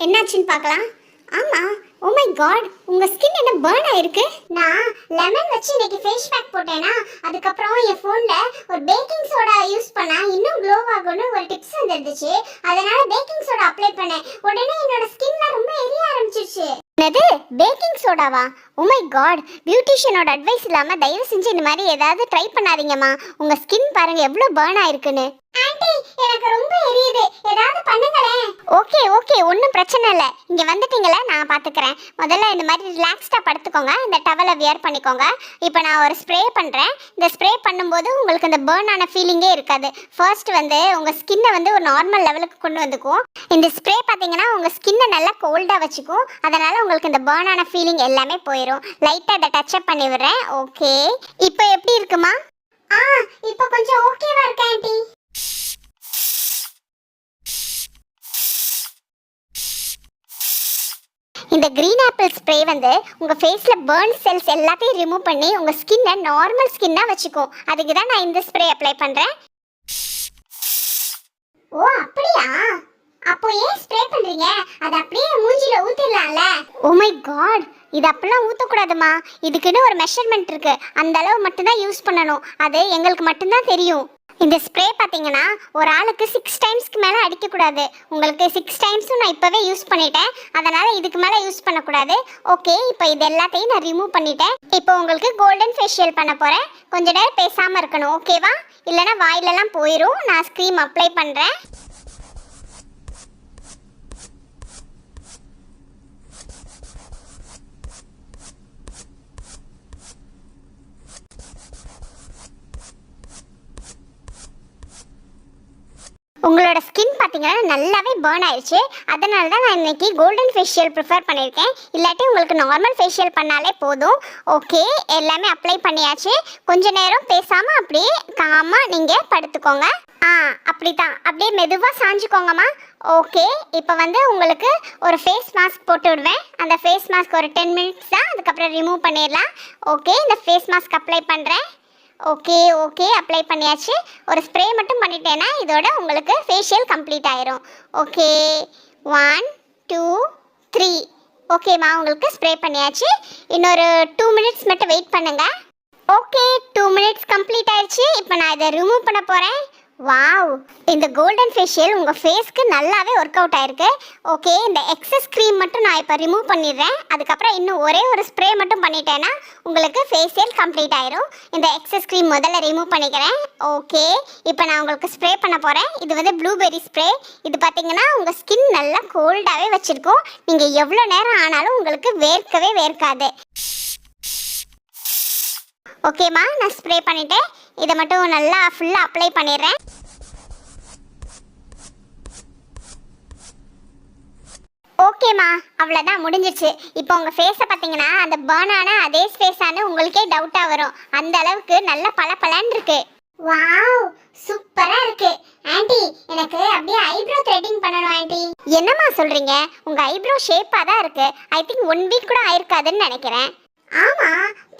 என்னாச்சுன்னு பார்க்கலாம். ஆமா, ஓ மை காட், உங்க ஸ்கின் என்ன பர்ன் ஆயிருக்கு? நான் லெமன் வச்சு இன்னைக்கு ஃபேஸ் பேக் போட்டேனா, அதுக்கப்புறம் என் ஃபோன்ல ஒரு பேக்கிங் சோடா யூஸ் பண்ணா இன்னும் க்ளோ ஆகும்னு ஒரு டிப்ஸ் வந்துருந்துச்சு. அதனால பேக்கிங் சோடா அப்ளை பண்ணேன். உடனே என்னோட ஸ்கின்ல ரொம்ப எரிய ஆரம்பிச்சிருச்சு. என்னது, பேக்கிங் சோடாவா? ஓ மை காட், பியூட்டிஷியனோட அட்வைஸ் இல்லாம தயவு செஞ்சு இந்த மாதிரி ஏதாவது ட்ரை பண்ணாதீங்கம்மா. உங்க ஸ்கின் பாருங்க எவ்வளவு பர்ன் ஆயிருக்குன்னு. ஆண்டி, எனக்கு ரொம்ப எரியுது, ஏதாவது பண்ணுங்களேன். ஓகே ஓகே, ஒன்றும் பிரச்சனை இல்லை. இங்கே வந்துட்டீங்களா, நான் பார்த்துக்கிறேன். முதல்ல இந்த மாதிரி ரிலாக்ஸ்டாக படுத்துக்கோங்க. இந்த டவலை வியர் பண்ணிக்கோங்க. இப்போ நான் ஒரு ஸ்ப்ரே பண்ணுறேன். இந்த ஸ்ப்ரே பண்ணும்போது உங்களுக்கு இந்த பர்ன் ஆன ஃபீலிங்கே இருக்காது. ஃபர்ஸ்ட் வந்து உங்கள் ஸ்கின்னை வந்து ஒரு நார்மல் லெவலுக்கு கொண்டு வந்துக்கும். இந்த ஸ்ப்ரே பார்த்தீங்கன்னா உங்கள் ஸ்கின்னை நல்லா கோல்டாக வச்சுக்கும். அதனால் உங்களுக்கு இந்த பர்ன் ஆன ஃபீலிங் எல்லாமே போயிடும். லைட்டாக அதை டச்சப் பண்ணி விடுறேன். ஓகே, இப்போ எப்படி இருக்குமா? இப்போ கொஞ்சம் ஓகேவா இருக்கா ஆண்டி? இந்த கிரீன் ஆப்பிள் ஸ்ப்ரே வந்து உங்கள் ஃபேஸில் பர்ன் செல்ஸ் எல்லாத்தையும் ரிமூவ் பண்ணி உங்கள் ஸ்கின்னை நார்மல் ஸ்கின்னாக வச்சுக்கும். அதுக்கு தான் நான் இந்த ஸ்ப்ரே அப்ளை பண்ணுறேன். ஓ அப்படியா? அப்போ ஏன் ஸ்ப்ரே பண்ணுறீங்க? அது அப்படியே மூஞ்சில ஊற்றிடலாம்ல. ஓ மை காட், இது அப்பெல்லாம் ஊற்றக்கூடாதுமா. இதுக்குன்னு ஒரு மெஷர்மெண்ட் இருக்குது. அந்த அளவு மட்டும்தான் யூஸ் பண்ணணும். அது எங்களுக்கு மட்டும்தான் தெரியும். இந்த ஸ்ப்ரே பார்த்தீங்கன்னா ஒரு ஆளுக்கு 6 டைம்ஸ்க்கு மேலே அடிக்கக்கூடாது. உங்களுக்கு 6 டைம்ஸும் நான் இப்போவே யூஸ் பண்ணிட்டேன். அதனால் இதுக்கு மேலே யூஸ் பண்ணக்கூடாது. ஓகே, இப்போ இது எல்லாத்தையும் நான் ரிமூவ் பண்ணிட்டேன். இப்போ உங்களுக்கு கோல்டன் ஃபேஷியல் பண்ண போகிறேன். கொஞ்ச நேரம் பேசாமல் இருக்கணும், ஓகேவா? இல்லைனா வாயிலெல்லாம் போயிடும். நான் க்ரீம் அப்ளை பண்ணுறேன். உங்களோட ஸ்கின் பார்த்தீங்கன்னா நல்லாவே பர்ன் ஆயிடுச்சு. அதனால தான் நான் இன்னைக்கு கோல்டன் ஃபேஷியல் ப்ரிஃபர் பண்ணியிருக்கேன். இல்லாட்டி உங்களுக்கு நார்மல் ஃபேஷியல் பண்ணாலே போதும். ஓகே, எல்லாமே அப்ளை பண்ணியாச்சு. கொஞ்ச நேரம் பேசாமல் அப்படியே காமாக நீங்கள் படுத்துக்கோங்க. அப்படி தான், அப்படியே மெதுவாக சாஞ்சுக்கோங்கம்மா. ஓகே, இப்போ வந்து உங்களுக்கு ஒரு ஃபேஸ் மாஸ்க் போட்டு விடுவேன். அந்த ஃபேஸ் மாஸ்க் ஒரு 10 மினிட்ஸ் தான், அதுக்கப்புறம் ரிமூவ் பண்ணிடலாம். ஓகே, இந்த ஃபேஸ் மாஸ்க் அப்ளை பண்ணுறேன். ஓகே ஓகே, அப்ளை பண்ணியாச்சு. ஒரு ஸ்ப்ரே மட்டும் பண்ணிட்டேன்னா இதோட உங்களுக்கு ஃபேஷியல் கம்ப்ளீட் ஆயிரும். ஓகே, 1 2 3. ஓகேம்மா, உங்களுக்கு ஸ்ப்ரே பண்ணியாச்சு. இன்னொரு 2 மினிட்ஸ் மட்டும் வெயிட் பண்ணுங்க. ஓகே, 2 மினிட்ஸ் கம்ப்ளீட் ஆயிடுச்சு. இப்போ நான் இதை ரிமூவ் பண்ண போகிறேன். வாவ், இந்த கோல்டன் ஃபேஷியல் உங்கள் ஃபேஸ்க்கு நல்லாவே ஒர்க் அவுட் ஆயிருக்கு. ஓகே, இந்த எக்ஸஸ் க்ரீம் மட்டும் நான் இப்போ ரிமூவ் பண்ணிடுறேன். அதுக்கப்புறம் இன்னும் ஒரே ஒரு ஸ்ப்ரே மட்டும் பண்ணிட்டேன்னா உங்களுக்கு ஃபேஷியல் கம்ப்ளீட் ஆயிரும். இந்த எக்ஸஸ் க்ரீம் முதல்ல ரிமூவ் பண்ணிக்கிறேன். ஓகே, இப்போ நான் உங்களுக்கு ஸ்ப்ரே பண்ண போகிறேன். இது வந்து ப்ளூபெர்ரி ஸ்ப்ரே. இது பார்த்தீங்கன்னா உங்கள் ஸ்கின் நல்லா கோல்டாகவே வச்சுருக்கோம். நீங்கள் எவ்வளோ நேரம் ஆனாலும் உங்களுக்கு வேர்க்கவே வேர்க்காது. ஓகேம்மா, நான் ஸ்ப்ரே பண்ணிட்டேன். இதை மட்டும் நல்லா ஃபுல்லாக அப்ளை பண்ணிடுறேன். ஓகேம்மா, அவ்வளோதான், முடிஞ்சிச்சு. இப்போ உங்கள் ஃபேஸை பார்த்தீங்கன்னா அந்த பர்னான அதே ஃபேஸானு உங்களுக்கே டவுட்டாக வரும். அந்த அளவுக்கு நல்ல பளபளன்னு இருக்கு. வாவ், சூப்பரா இருக்கு. ஆண்டி, எனக்கு அப்படியே ஐப்ரோ த்ரெட்டிங் பண்ணணும் ஆண்டி. என்னம்மா சொல்கிறீங்க? உங்கள் ஐப்ரோ ஷேப்பாக தான் இருக்கு. ஐ திங்க் 1 வீக் கூட ஆயிருக்காதுன்னு நினைக்கிறேன். ஆமா,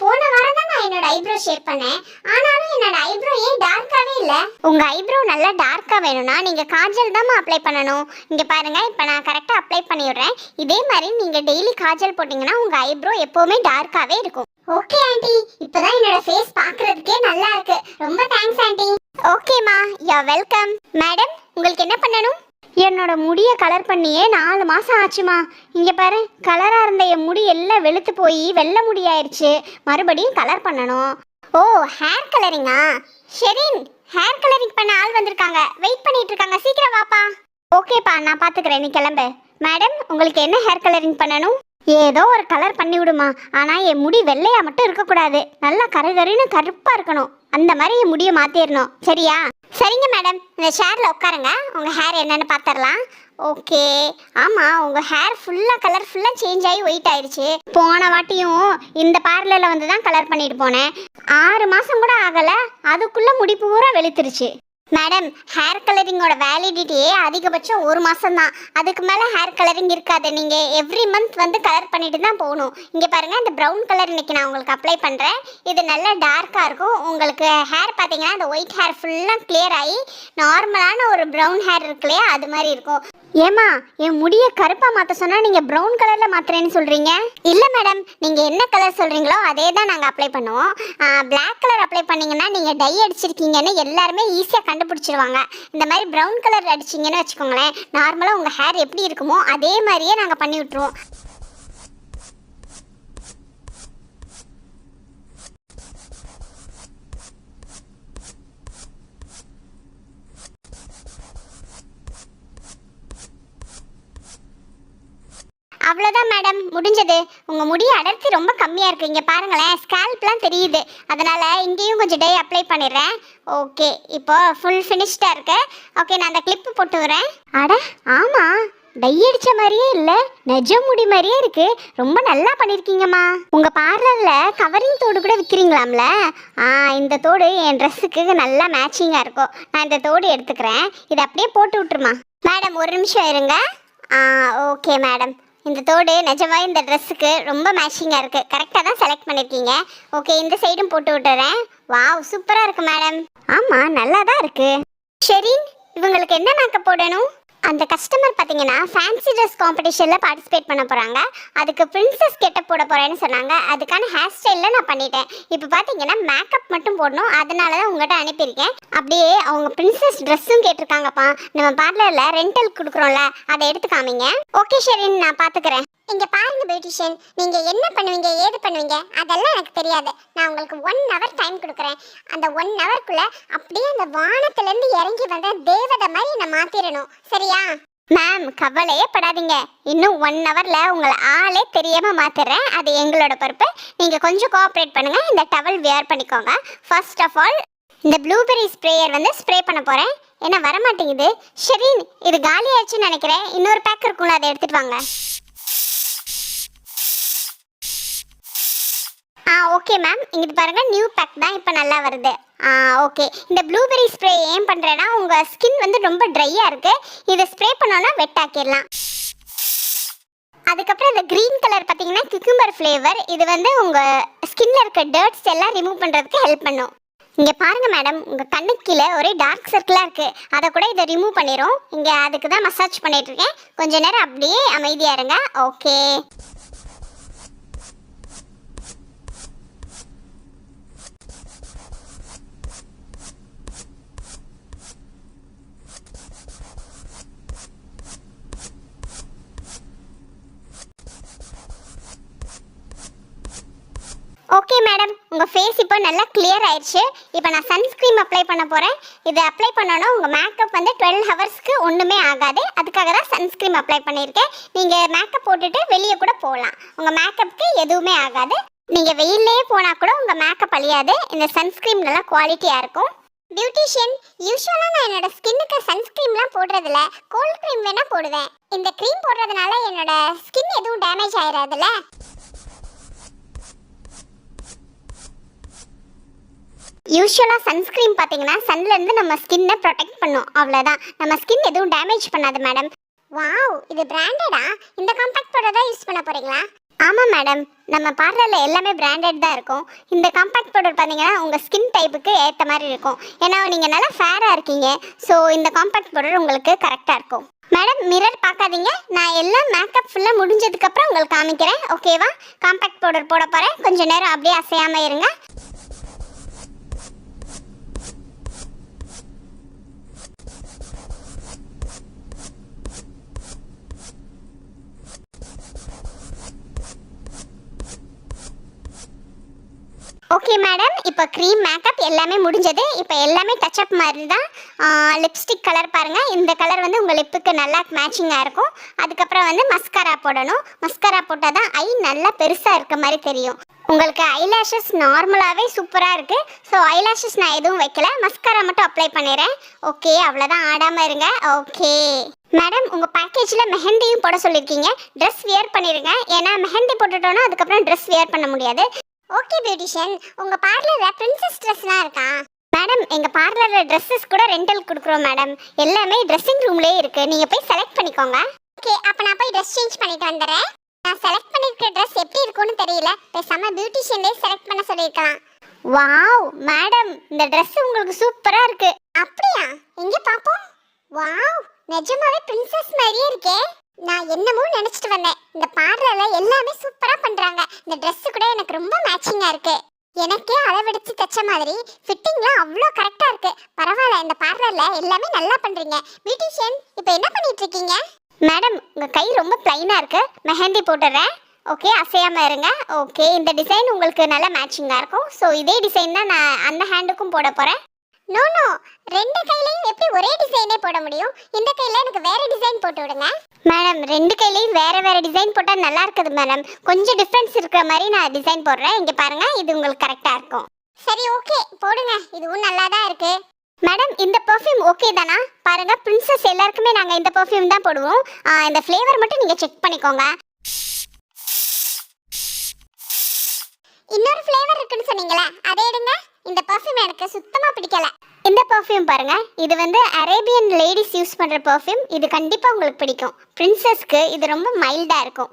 போன வாரம் தான் நான் என்னோட ஐப்ரோ ஷேப் பண்ணேன். ஆனாலும் என்னோட ஐப்ரோ ஏன் டார்க்காவே இல்லை? உங்க ஐப்ரோ நல்லா டார்க்கா வேணும்னா நீங்க காஜல் தான் அப்ளை பண்ணணும். இங்க பாருங்க, இப்போ நான் கரெக்டா அப்ளை பண்ணிடுறேன். இதே மாதிரி நீங்க டெய்லி காஜல் போட்டீங்கன்னா உங்க ஐப்ரோ எப்பவுமே டார்க்காவே இருக்கும். ஓகே ஆண்டி, இப்பதான் என்னோட ஃபேஸ் பார்க்கிறதுக்கே நல்லா இருக்கு. ரொம்ப தேங்க்ஸ் ஆண்டி. ஓகேமா, யூ ஆர் வெல்கம். மேடம், உங்களுக்கு என்ன பண்ணணும்? என்னோட முடியை கலர் பண்ணியே 4 மாதம் ஆச்சுமா. இங்கே பாரு, கலராக இருந்த என் முடி எல்லாம் வெளுத்து போய் வெள்ளை முடி ஆயிடுச்சு. மறுபடியும் கலர் பண்ணணும். ஓ, ஹேர் கலரிங்கா? ஷெரின், ஹேர் கலரிங் பண்ண ஆள் வந்திருக்காங்க. வெயிட் பண்ணிட்டு இருக்காங்க, சீக்கிரம் வாப்பா. ஓகேப்பா, நான் பார்த்துக்கிறேன், நீ கிளம்பு. மேடம், உங்களுக்கு என்ன ஹேர் கலரிங் பண்ணணும்? ஏதோ ஒரு கலர் பண்ணி விடுமா. ஆனால் என் முடி வெள்ளையாக மட்டும் இருக்கக்கூடாது. நல்லா கருகருன்னு கருப்பாக இருக்கணும். அந்த மாதிரி என் முடியை மாற்றிடணும், சரியா? சரிங்க மேடம், இந்த சேரில் உட்காருங்க. உங்கள் ஹேர் என்னென்னு பார்த்துடலாம். ஓகே, ஆமாம், உங்கள் ஹேர் ஃபுல்லாக கலர் ஃபுல்லாக சேஞ்ச் ஆகி ஒயிட் ஆயிடுச்சு. போன வாட்டியும் இந்த பார்லரில் வந்து தான் கலர் பண்ணிட்டு போனேன். 6 மாதம் கூட ஆகலை, அதுக்குள்ளே முடி பூரா வெளுத்துருச்சு. மேடம், ஹேர் கலரிங்கோட வேலிடிட்டியே அதிகபட்சம் 1 மாதம் தான். அதுக்கு மேலே ஹேர் கலரிங் இருக்காது. நீங்கள் எவ்ரி மந்த் வந்து கலர் பண்ணிட்டு தான் போகணும். இங்கே பாருங்கள், இந்த ப்ரௌன் கலர் இன்னைக்கு நான் உங்களுக்கு அப்ளை பண்ணுறேன். இது நல்லா டார்க்காக இருக்கும். உங்களுக்கு ஹேர் பார்த்தீங்கன்னா இந்த ஒயிட் ஹேர் ஃபுல்லாக கிளியர் ஆகி நார்மலான ஒரு ப்ரௌன் ஹேர் இருக்கு இல்லையா, அது மாதிரி இருக்கும். ஏமா, என் முடியை கருப்பாக மாற்ற சொன்னால் நீங்கள் ப்ரௌன் கலரில் மாற்றுறேன்னு சொல்கிறீங்க? இல்லை மேடம், நீங்கள் என்ன கலர் சொல்கிறீங்களோ அதே தான் நாங்கள் அப்ளை பண்ணுவோம். பிளாக் கலர் அப்ளை பண்ணிங்கன்னா நீங்கள் டை அடிச்சிருக்கீங்கன்னு எல்லாருமே ஈஸியாக கண்டுபிடிச்சிருவாங்க. இந்த மாதிரி ப்ரௌன் கலர் அடிச்சிங்கன்னு வச்சுக்கோங்களேன், நார்மலாக உங்கள் ஹேர் எப்படி இருக்குமோ அதே மாதிரியே நாங்கள் பண்ணி விட்ருவோம். அவ்வளோதான் மேடம், முடிஞ்சது. உங்கள் முடி அடர்த்தி ரொம்ப கம்மியாக இருக்குது. இங்கே பாருங்களேன், ஸ்கேல்ப்லாம் தெரியுது. அதனால் இங்கேயும் கொஞ்சம் டை அப்ளை பண்ணிடுறேன். ஓகே, இப்போ ஃபுல் ஃபினிஷ்டாக இருக்கு. ஓகே, நான் அந்த கிளிப்பு போட்டு வரேன். அட ஆமாம், டை அடித்த மாதிரியே இல்லை, நெஜ முடி மாதிரியே இருக்கு. ரொம்ப நல்லா பண்ணியிருக்கீங்கம்மா. உங்கள் பார்லரில் கவரிங் தோடு கூட விற்கிறீங்களாம்ல? இந்த தோடு என் ட்ரெஸ்ஸுக்கு நல்லா மேட்சிங்காக இருக்கும். நான் இந்த தோடு எடுத்துக்கிறேன். இதை அப்படியே போட்டு விட்டுருமா. மேடம், ஒரு நிமிஷம் இருங்க. ஓகே மேடம், இந்த தோடு நிஜமாக இந்த ட்ரெஸ்ஸுக்கு ரொம்ப மேட்சிங்காக இருக்குது. கரெக்டாக தான் செலக்ட் பண்ணியிருக்கீங்க. ஓகே, இந்த சைடும் போட்டு விட்டுறேன். வாவ், சூப்பராக இருக்குது மேடம். ஆமாம், நல்லா தான் இருக்குது. சரி, இவங்களுக்கு என்ன மேக்கப் போடணும்? அந்த கஸ்டமர் பார்த்தீங்கன்னா ஃபேன்சி ட்ரெஸ் காம்படிஷனில் பார்ட்டிசிபேட் பண்ண போகிறாங்க. அதுக்கு பிரின்சஸ் கெட்டப் போட போகிறேன்னு சொன்னாங்க. அதுக்கான ஹேர் ஸ்டைலில் நான் பண்ணிட்டேன். இப்போ பார்த்தீங்கன்னா மேக்கப் மட்டும் போடணும். அதனால தான் உங்கள்கிட்ட அனுப்பியிருக்கேன். அப்படியே அவங்க பிரின்சஸ் ட்ரெஸ்ஸும் கேட்டிருக்காங்கப்பா. நம்ம பார்லரில் ரெண்டல் கொடுக்குறோம்ல, அதை எடுத்து காமிங்க. ஓகே ஷெரின், நான் பார்த்துக்கிறேன். இங்கே பாருங்க பியூட்டிஷியன், நீங்கள் என்ன பண்ணுவீங்க ஏது பண்ணுவீங்க அதெல்லாம் எனக்கு தெரியாது. நான் உங்களுக்கு 1 hour டைம் கொடுக்குறேன். அந்த 1 hourக்குள்ளே அப்படியே அந்த வானத்துலேருந்து இறங்கி வந்த தேவதை மாதிரி நான் மாற்றிடணும், சரியா? மேம், கவலையே படாதீங்க. இன்னும் 1 hourல உங்களை ஆளே தெரியாமல் மாற்றிடுறேன். அது எங்களோட பொறுப்பு. நீங்கள் கொஞ்சம் கோஆப்ரேட் பண்ணுங்கள். இந்த டவல் வியர் பண்ணிக்கோங்க. ஃபர்ஸ்ட் ஆஃப் ஆல் இந்த ப்ளூபெர்ரி ஸ்ப்ரேயர் வந்து ஸ்ப்ரே பண்ண போகிறேன். என்ன வரமாட்டேங்குது? ஷெரின், இது காலி ஆயிடுச்சுன்னு நினைக்கிறேன். இன்னொரு பேக் இருக்கும்ல, அதை எடுத்துகிட்டு வாங்க. ஓகே மேம், இங்கிட்டு பாருங்கள், நியூ பேக் தான் இப்போ நல்லா வருது. ஓகே, இந்த ப்ளூபெர்ரி ஸ்ப்ரே ஏன் பண்ணுறேன்னா உங்கள் ஸ்கின் வந்து ரொம்ப ட்ரையாக இருக்குது. இதை ஸ்ப்ரே பண்ணோன்னா வெட் ஆக்கிடலாம். அதுக்கப்புறம் இந்த க்ரீன் கலர் பார்த்தீங்கன்னா குக்கும்பர் ஃப்ளேவர். இது வந்து உங்கள் ஸ்கின்ல இருக்க டர்ட்ஸ் எல்லாம் ரிமூவ் பண்ணுறதுக்கு ஹெல்ப் பண்ணும். இங்கே பாருங்கள் மேடம், உங்கள் கண்ணுக்கு கீழே ஒரே டார்க் சர்க்கிளாக இருக்குது. அதை கூட இதை ரிமூவ் பண்ணிடும். இங்கே அதுக்கு தான் மசாஜ் பண்ணிகிட்ருக்கேன். கொஞ்சம் நேரம் அப்படியே அமைதியாக இருங்க. ஓகே, ஓகே மேடம், உங்கள் ஃபேஸ் இப்போ நல்லா கிளியர் ஆயிடுச்சு. இப்போ நான் சன்ஸ்க்ரீம் அப்ளை பண்ண போகிறேன். இதை அப்ளை பண்ணோன்னா உங்கள் மேக்கப் வந்து 12 ஹவர்ஸ்க்கு ஒன்றுமே ஆகாது. அதுக்காக தான் சன்ஸ்க்ரீம் அப்ளை பண்ணியிருக்கேன். நீங்கள் மேக்கப் போட்டுட்டு வெளியே கூட போகலாம். உங்கள் மேக்கப்புக்கு எதுவுமே ஆகாது. நீங்கள் வெயிலே போனால் கூட உங்கள் மேக்கப் அழியாது. இந்த சன்ஸ்க்ரீம் நல்லா குவாலிட்டியாக இருக்கும். பியூட்டிஷியன், யூஸ்வலாக நான் என்னோட ஸ்கின்னுக்கு சன்ஸ்க்ரீம்லாம் போடுறதில்ல, கோல்ட் க்ரீம் வேணால் போடுவேன். இந்த க்ரீம் போடுறதுனால என்னோட ஸ்கின் எதுவும் டேமேஜ் ஆயிடாதுல்ல. யூஸ்வலாக சன்ஸ்க்ரீம் பார்த்தீங்கன்னா சன்லேருந்து நம்ம ஸ்கின்னை ப்ரொடெக்ட் பண்ணும், அவ்வளோதான். நம்ம ஸ்கின் எதுவும் டேமேஜ் பண்ணாது மேடம். வாவ், இது பிராண்டடா? இந்த காம்பேக்ட் பவுடர் தான் யூஸ் பண்ண போகிறீங்களா? ஆமாம் மேடம், நம்ம பார்லரில் எல்லாமே பிராண்டட் தான் இருக்கும். இந்த காம்பேக்ட் பவுடர் பார்த்தீங்கன்னா உங்கள் ஸ்கின் டைப்புக்கு ஏற்ற மாதிரி இருக்கும். ஏன்னா நீங்கள் நல்லா ஃபேராக இருக்கீங்க. ஸோ இந்த காம்பேக்ட் பவுடர் உங்களுக்கு கரெக்டாக இருக்கும். மேடம், மிரர் பார்க்காதீங்க. நான் எல்லாம் மேக்கப் ஃபுல்லாக முடிஞ்சதுக்கப்புறம் உங்களுக்கு காமிக்கிறேன், ஓகேவா? காம்பேக்ட் பவுடர் போட போகிறேன். கொஞ்சம் நேரம் அப்படியே அசையாமல் இருங்க. ஓகே மேடம், இப்போ க்ரீம் மேக்கப் எல்லாமே முடிஞ்சது. இப்போ எல்லாமே டச்சப் மாதிரி தான். லிப்ஸ்டிக் கலர் பாருங்கள். இந்த கலர் வந்து உங்கள் லிப்புக்கு நல்லா மேட்சிங்காக இருக்கும். அதுக்கப்புறம் வந்து மஸ்காரா போடணும். மஸ்காரா போட்டால் தான் ஐ நல்லா பெருசாக இருக்க மாதிரி தெரியும். உங்களுக்கு ஐலாஷஸ் நார்மலாகவே சூப்பராக இருக்குது. ஸோ ஐலாஷஸ் நான் எதுவும் வைக்கல, மஸ்காரா மட்டும் அப்ளை பண்ணிடுறேன். ஓகே, அவ்வளோதான், ஆடாமல் இருங்க. ஓகே மேடம், உங்கள் பேக்கேஜில் மெஹந்தியும் போட சொல்லியிருக்கீங்க. ட்ரெஸ் வியர் பண்ணிடுங்க. ஏன்னா மெஹந்தி போட்டுட்டோன்னா அதுக்கப்புறம் ட்ரெஸ் வியர் பண்ண முடியாது. ஓகே பியூட்டிஷியன், உங்கள் பார்லரில் பிரின்சஸ் ட்ரெஸ்லாம் இருக்கா? மேடம் எங்க பார்லர்ல Dresses கூட ரெண்டல் கொடுக்குறோம் மேடம். எல்லாமே ட்ரெஸ்ஸிங் ரூம்லயே இருக்கு. நீங்க போய் செலக்ட் பண்ணிக்கோங்க. ஓகே, அப்ப நான் போய் Dress சேஞ்ச் பண்ணிட்டு வந்துறேன். நான் செலக்ட் பண்ணிருக்க Dress எப்படி இருக்கும்னு தெரியல. பேசாம பியூட்டிஷியனே செலக்ட் பண்ண சொல்லிருக்கலாம். வாவ் மேடம், இந்த Dress உங்களுக்கு சூப்பரா இருக்கு. அப்படியா? எங்க பாப்போம். வாவ், நிஜமாவே பிரின்சஸ் மாதிரியே இருக்கே. நான் என்னமோ நினைச்சிட்டு வந்தேன். இந்த பார்லர்ல எல்லாமே சூப்பரா பண்றாங்க. இந்த Dress கூட எனக்கு ரொம்ப மேட்சிங்கா இருக்கு. எனக்கே அளவெடுத்து தச்ச மாதிரி ஃபிட்டிங்லாம் அவ்வளோ கரெக்டா இருக்கு. பரவாயில்ல, இந்த பார்லர்ல எல்லாமே நல்லா பண்றீங்க. பியூட்டிஷியன், இப்போ என்ன பண்ணிட்டு இருக்கீங்க? மேடம், உங்க கை ரொம்ப பிளைனா இருக்கு. மெஹந்தி போட்டுறேன். ஓகே, அசையாம இருங்க. ஓகே, இந்த டிசைன் உங்களுக்கு நல்ல மேட்சிங்கா இருக்கும். ஸோ இதே டிசைன் தான் நான் அந்த ஹேண்டுக்கும் போட போறேன். நோ நோ, ரெண்டு கையிலையும் எப்படி ஒரே டிசைனே போட முடியும்? இந்த கையில எனக்கு வேற டிசைன் போட்டு விடுங்க. மேடம், ரெண்டு கையிலையும் வேற வேற டிசைன் போட்டா நல்லா இருக்குது மேடம். கொஞ்சம் டிஃபரன்ஸ் இருக்கிற மாதிரி நான் டிசைன் போடுறேன். இங்க பாருங்க, இது உங்களுக்கு கரெக்டா இருக்கும். சரி, ஓகே போடுங்க. இதுவும் நல்லா தான் இருக்கு. மேடம், இந்த பெர்ஃப்யூம் ஓகே தானா? பாருங்க, பிரின்சஸ் எல்லாருக்குமே நாங்க இந்த பெர்ஃப்யூம் தான் போடுவோம். இந்த ஃப்ளேவர் மட்டும் நீங்க செக் பண்ணிக்கோங்க. இன்னொரு ஃப்ளேவர் இருக்குன்னு சொன்னீங்களே, அதை எடுங்க. இந்த பெர்ஃப்யூம் எனக்கு சுத்தமா பிடிக்கல. இந்த பெர்ஃப்யூம் பாருங்க, இது வந்து அரேபியன் லேடிஸ் யூஸ் பண்ற பெர்ஃப்யூம். இது கண்டிப்பா உங்களுக்கு பிடிக்கும். பிரின்சஸ்க்கு இது ரொம்ப மைல்டா இருக்கும்.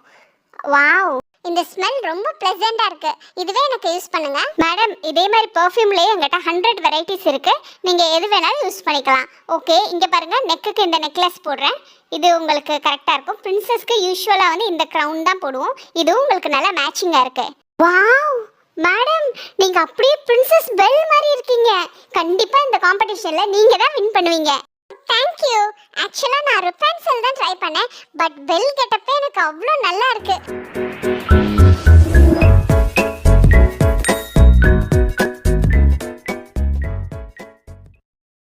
வாவ், இந்த ஸ்மெல் ரொம்ப ப்ளசண்டா இருக்கு. இதுவே எனக்கு யூஸ் பண்ணுங்க. மேடம், இதே மாதிரி பெர்ஃப்யூம்லயே எங்கிட்ட 100 வெரைட்டிஸ் இருக்கு. நீங்க எது வேணாலும் யூஸ் பண்ணிக்கலாம். ஓகே, இங்க பாருங்க, நெக்குக்கு இந்த நெக்லஸ் போடுறேன். இது உங்களுக்கு கரெக்டா இருக்கும். பிரின்சஸ்க்கு யூசுவலா வந்து இந்த கிரவுன் தான் போடுவோம். இதுவும் உங்களுக்கு நல்லா மேட்சிங்கா இருக்கு. வாவ் மேடம், நீங்க அப்படியே பிரின்சஸ் பெல் மாதிரி இருக்கீங்க. கண்டிப்பா இந்த காம்படிஷன்ல நீங்க தான் வின் பண்ணுவீங்க. Thank you. ஆக்சுவலா நான் ரிப்பன்சல் தான் ட்ரை பண்ணேன். பட் பெல் கெட்டப்பே எனக்கு அவ்வளோ நல்லா இருக்கு.